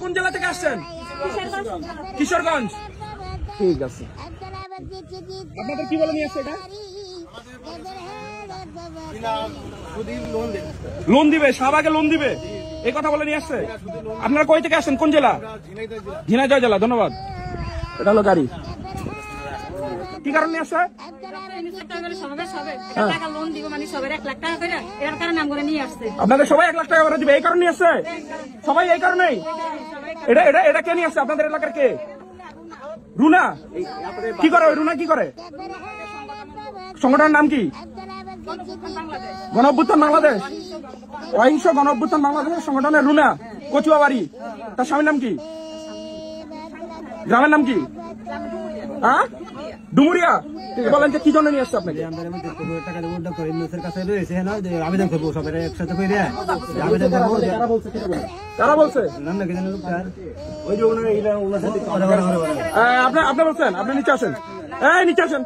কোন জেলা থেকে আসছেন? কিশোরগঞ্জ। ঠিক আছে, আপনাদের কি বলে নিয়ে আসছে এটা? লোন দিবে, শাহবাগে লোন দিবে, এই কথা বলে নিয়ে আসছে। আপনারা কই থেকে আসছেন, কোন জেলা? ঝিনাইদহ জেলা। ধন্যবাদ। এটা হলো গাড়ি। কি কারণ নিয়ে আসছে? আপনাদের সবাই 1 লাখ টাকা করে দিবে, এই কারণে নিয়ে আসছে সবাই, এই কারণেই। এটা এটা এটা কে নিয়ে আসছে? আপনাদের এলাকার কে? রুনা। কি করে ওই রুনা? কি করে? সংগঠনের নাম কি? গণ অভ্যুত্থান বাংলাদেশ, অহিংস গণ অভ্যুত্থান বাংলাদেশের সংগঠনের রুনা কচুয়াবাড়ি। তার স্বামীর নাম কি? গ্রামের নাম কি? হ্যাঁ, ডুমুরিয়া। বলেন যে কি জন্য নিয়ে আসছে আপনাকে? আবেদন করবো সবাই একসাথে করে আবেদন করবো। কারা বলছে? আপনি বলছেন? আপনি নিচে আসেন, এই নিচে আসেন।